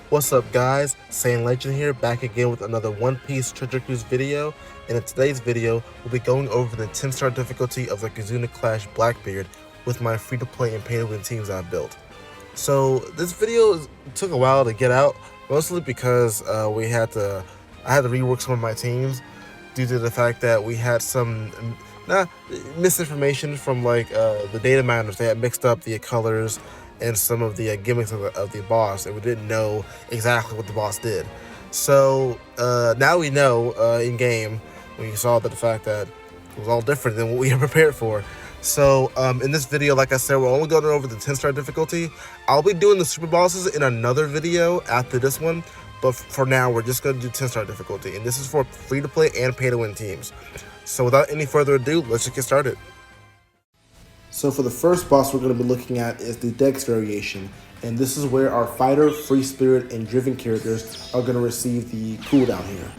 What's up guys, Saiyan Legend here, back again with another One Piece Treasure Cruise video, and in today's video, we'll be going over the 10-star difficulty of the Kizuna Clash Blackbeard with my free-to-play and pay-to-win teams I've built. So this video took a while to get out, mostly because I had to rework some of my teams due to the fact that we had some misinformation from the data miners. They had mixed up the colors and some of the gimmicks of the boss, and we didn't know exactly what the boss did. So now we know in game. We saw the fact that it was all different than what we had prepared for. So in this video, like I said, we're only going over the 10-star difficulty. I'll be doing the super bosses in another video after this one, but for now we're just going to do 10-star difficulty, and this is for free to play and pay to win teams. So without any further ado, let's just get started. So for the first boss we're going to be looking at is the DEX Variation, and this is where our fighter, free spirit, and driven characters are going to receive the cooldown here.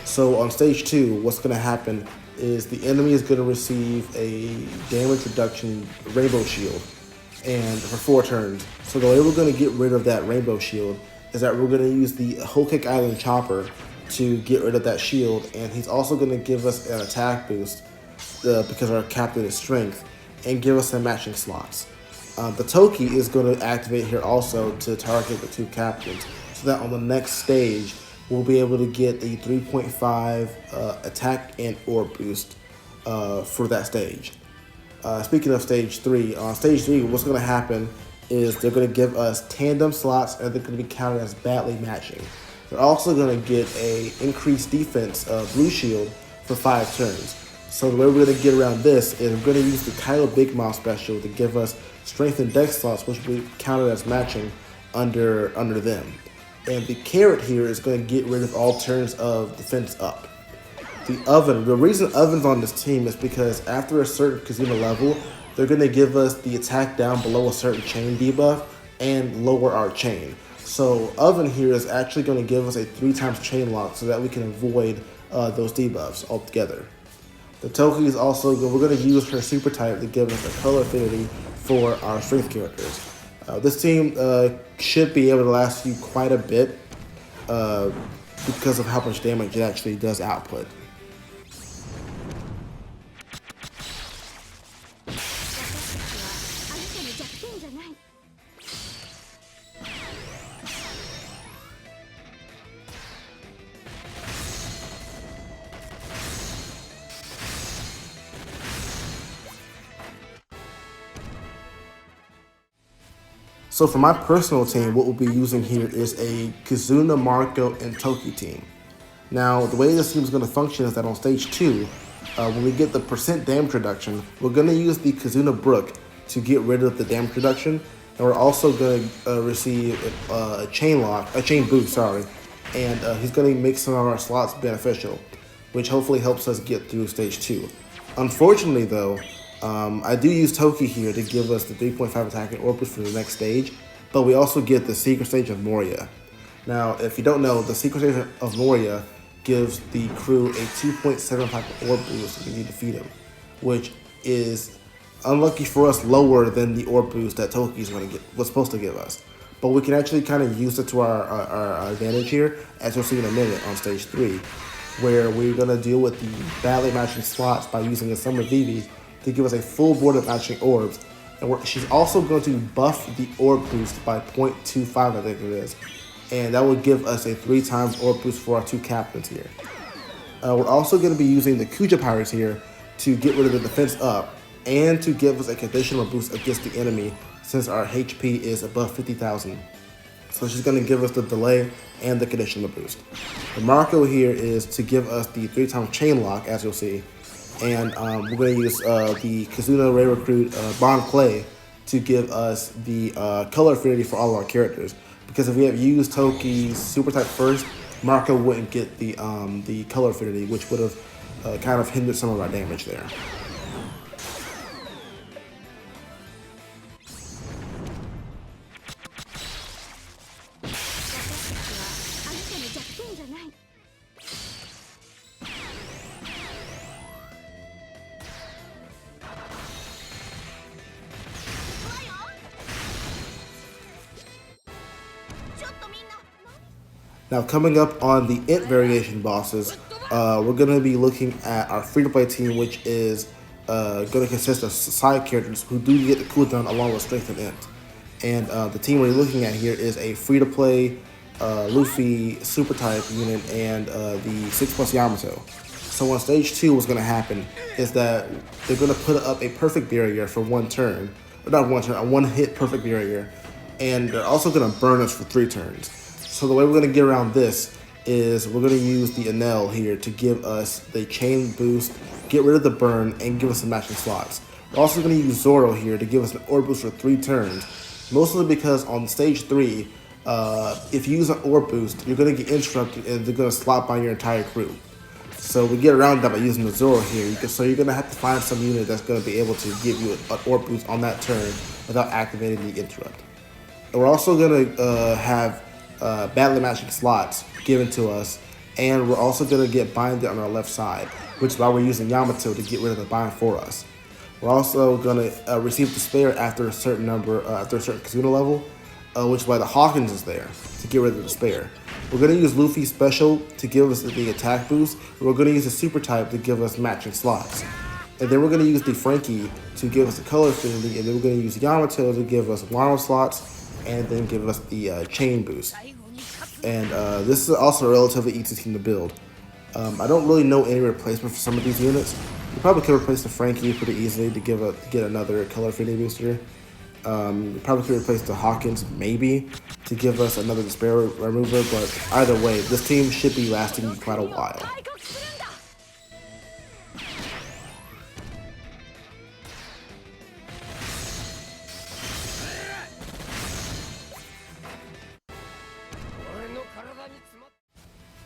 So on stage 2, what's going to happen is the enemy is going to receive a damage reduction rainbow shield, and for 4 turns. So the way we're going to get rid of that rainbow shield is that we're going to use the Whole Cake Island Chopper to get rid of that shield, and he's also going to give us an attack boost because our captain is strength, and give us some matching slots. The Toki is going to activate here also to target the 2 captains, so that on the next stage we'll be able to get a 3.5 attack and orb boost for that stage. Speaking of stage 3, on stage 3 what's going to happen is they're going to give us tandem slots, and they're going to be counted as badly matching. They're also going to get a increased defense blue shield for 5 turns. So the way we're going to get around this is we're going to use the Kylo Big Mouth special to give us strength and dex slots, which will be counted as matching under them. And the carrot here is going to get rid of all turns of defense up. The oven, the reason oven's on this team is because after a certain Kizuna level, they're going to give us the attack down below a certain chain debuff and lower our chain. So oven here is actually going to give us a 3x chain lock so that we can avoid those debuffs altogether. The Toki is also, we're going to use her super type to give us a color affinity for our strength characters. This team should be able to last you quite a bit because of how much damage it actually does output. So for my personal team, what we'll be using here is a Kizuna, Marco, and Toki team. Now, the way this team is going to function is that on stage 2, when we get the percent damage reduction, we're going to use the Kizuna Brook to get rid of the damage reduction, and we're also going to receive a chain boost, and he's going to make some of our slots beneficial, which hopefully helps us get through stage 2. Unfortunately, though, I do use Toki here to give us the 3.5 attack and orb boost for the next stage, but we also get the secret stage of Moria. Now, if you don't know, the secret stage of Moria gives the crew a 2.75 orb boost if you defeat him, which is unlucky for us, lower than the orb boost that Toki was supposed to give us. But we can actually kind of use it to our advantage here, as you'll see in a minute on stage 3, where we're going to deal with the badly matching slots by using a Summer Vivi to give us a full board of matching orbs, and she's also going to buff the orb boost by 0.25, I think it is, and that will give us a 3x orb boost for our 2 captains here. We're also going to be using the Kuja Pirates here to get rid of the defense up, and to give us a conditional boost against the enemy since our HP is above 50,000. So she's going to give us the delay and the conditional boost. The Marco here is to give us the 3x chain lock, as you'll see. And we're going to use the Kizuna Ray Recruit Bond Clay to give us the color affinity for all of our characters. Because if we have used Toki's super type first, Marco wouldn't get the color affinity, which would have kind of hindered some of our damage there. Now coming up on the INT Variation bosses, we're going to be looking at our free-to-play team, which is going to consist of side characters who do get the cooldown along with Strength and INT. And the team we're looking at here is a free-to-play Luffy super type unit and the 6+ Yamato. So on stage 2, what's going to happen is that they're going to put up a perfect barrier for one turn, or not one turn, a one-hit perfect barrier, and they're also going to burn us for 3 turns. So the way we're going to get around this is we're going to use the Enel here to give us the chain boost, get rid of the burn, and give us some matching slots. We're also going to use Zoro here to give us an orb boost for 3 turns, mostly because on stage 3, if you use an orb boost, you're going to get interrupted and they're going to slot by your entire crew. So we get around that by using the Zoro here. So you're going to have to find some unit that's going to be able to give you an orb boost on that turn without activating the interrupt. And we're also going to have battle matching slots given to us, and we're also going to get binded on our left side, which is why we're using Yamato to get rid of the bind for us. We're also going to receive Despair after a certain number, after a certain Kizuna level, which is why the Hawkins is there, to get rid of the Despair. We're going to use Luffy Special to give us the attack boost. We're going to use the Super type to give us matching slots. And then we're going to use the Frankie to give us the color affinity, and then we're going to use Yamato to give us Wano slots, and then give us the chain boost. And this is also a relatively easy team to build. I don't really know any replacement for some of these units. You probably could replace the Frankie pretty easily to get another color affinity booster. You probably could replace the Hawkins maybe to give us another Despair remover, but either way, this team should be lasting quite a while.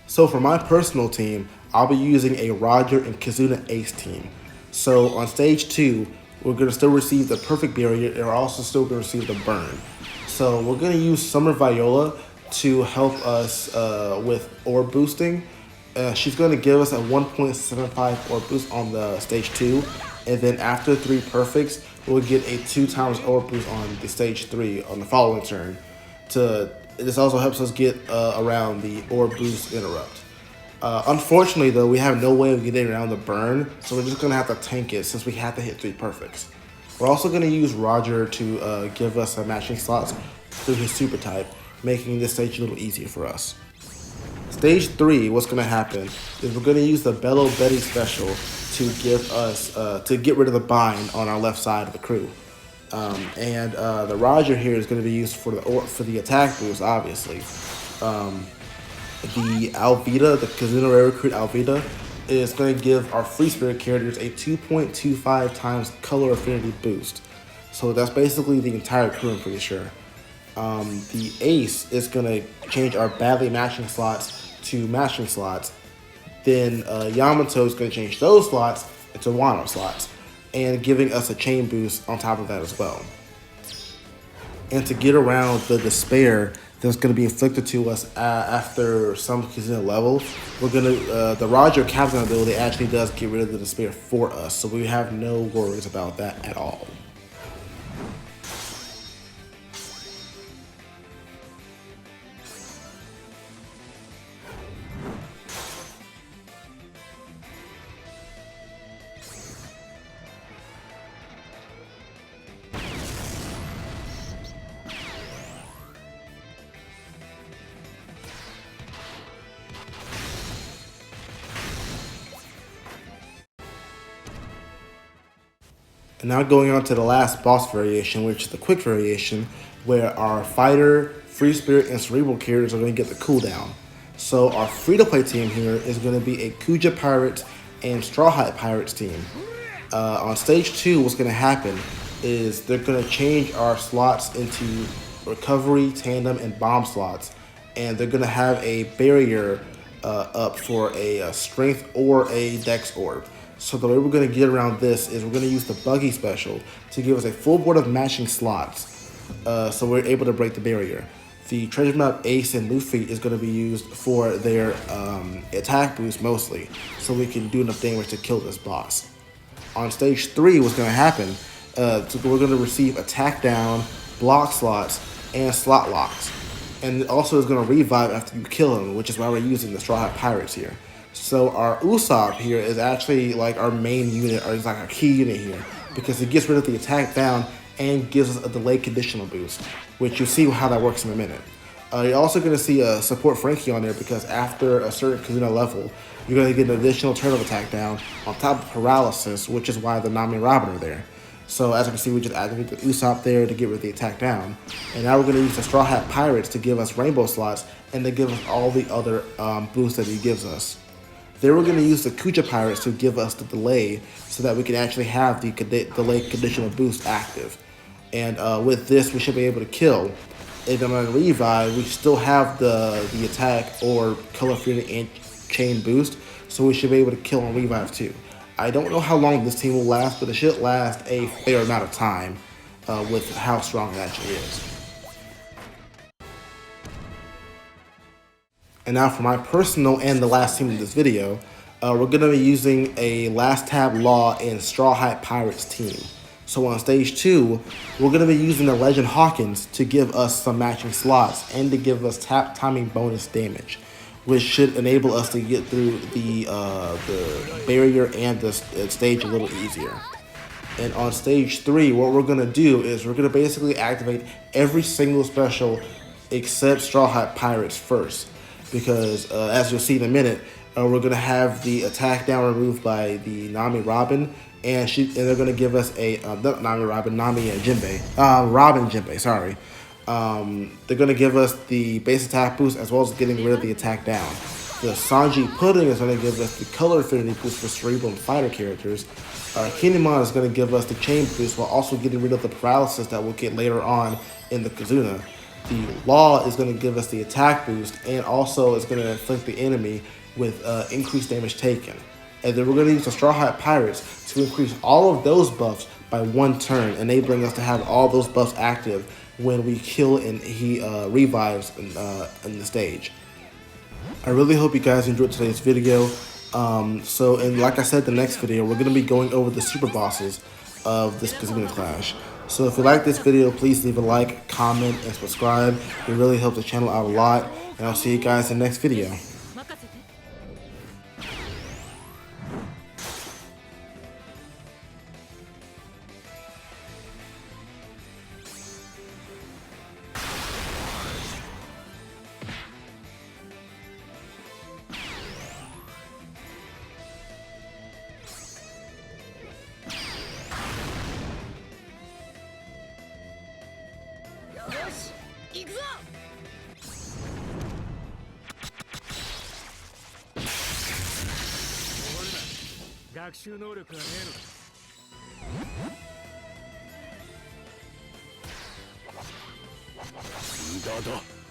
So for my personal team, I'll be using a Roger and Kizuna Ace team. So on stage 2, we're going to still receive the perfect barrier, and we're also still going to receive the burn. So we're going to use Summer Viola to help us with orb boosting. She's going to give us a 1.75 orb boost on the stage 2, and then after 3 perfects, we'll get a 2 times orb boost on the stage 3 on the following turn. This also helps us get around the orb boost interrupt. Unfortunately, though, we have no way of getting around the burn, so we're just going to have to tank it since we have to hit 3 perfects. We're also going to use Roger to give us matching slots through his super type, making this stage a little easier for us. Stage 3, what's going to happen is we're going to use the Bello Betty special to give us to get rid of the bind on our left side of the crew. The Roger here is going to be used for the attack boost, obviously. The Alvida, the Kizuna Rare Recruit Alvida, is going to give our Free Spirit characters a 2.25 times color affinity boost. So that's basically the entire crew, I'm pretty sure. The Ace is going to change our badly matching slots to matching slots. Then Yamato is going to change those slots into Wano slots, and giving us a chain boost on top of that as well. And to get around the Despair that's going to be inflicted to us after some Kizuna level, we're going to the Roger Captain ability actually does get rid of the Despair for us, so we have no worries about that at all. And now going on to the last boss variation, which is the quick variation, where our fighter, free spirit, and cerebral characters are going to get the cooldown. So our free-to-play team here is going to be a Kuja Pirates and Straw Hat Pirates team. On stage 2, what's going to happen is they're going to change our slots into recovery, tandem, and bomb slots, and they're going to have a barrier up for a strength or a dex orb. So the way we're going to get around this is we're going to use the Buggy special to give us a full board of matching slots, so we're able to break the barrier. The Treasure Map Ace and Luffy is going to be used for their attack boost mostly, so we can do enough damage to kill this boss. On stage 3, what's going to happen, so we're going to receive attack down, block slots, and slot locks. and it also is going to revive after you kill him, which is why we're using the Straw Hat Pirates here. So our Usopp here is actually like our main unit, or is like our key unit here, because it gets rid of the attack down and gives us a delayed conditional boost, which you'll see how that works in a minute. You're also going to see a support Frankie on there, because after a certain Kizuna level, you're going to get an additional turn of attack down on top of paralysis, which is why the Nami and Robin are there. So as you can see, we just activate the Usopp there to get rid of the attack down. And now we're going to use the Straw Hat Pirates to give us rainbow slots and to give us all the other boosts that he gives us. Then we're going to use the Kucha Pirates to give us the delay so that we can actually have the delayed conditional boost active. And with this, we should be able to kill. And then on revive, we still have the attack or color fury and chain boost, so we should be able to kill on revive too. I don't know how long this team will last, but it should last a fair amount of time with how strong it actually is. And now for my personal and the last team in this video, we're going to be using a Last Tab Law and Straw Hat Pirates team. So on stage 2, we're going to be using the Legend Hawkins to give us some matching slots and to give us tap timing bonus damage, which should enable us to get through the barrier and the stage a little easier. And on stage 3, what we're going to do is we're going to basically activate every single special except Straw Hat Pirates first, because as you'll see in a minute, we're going to have the attack down removed by the Nami Robin, and they're going to give us a not Nami Robin, Nami and Jinbei, Robin Jinbei, sorry. They're going to give us the base attack boost as well as getting rid of the attack down. The Sanji Pudding is going to give us the color affinity boost for Cerebral and Fighter characters. Kinemon is going to give us the chain boost while also getting rid of the paralysis that we'll get later on in the Kizuna. The Law is going to give us the attack boost and also is going to inflict the enemy with increased damage taken. And then we're going to use the Straw Hat Pirates to increase all of those buffs by 1 turn, enabling us to have all those buffs active when we kill and he revives in the stage. I really hope you guys enjoyed today's video. And like I said, the next video, we're going to be going over the super bosses of this Kizuna Clash. So if you like this video, please leave a like, comment, and subscribe. It really helps the channel out a lot. And I'll see you guys in the next video. Dada.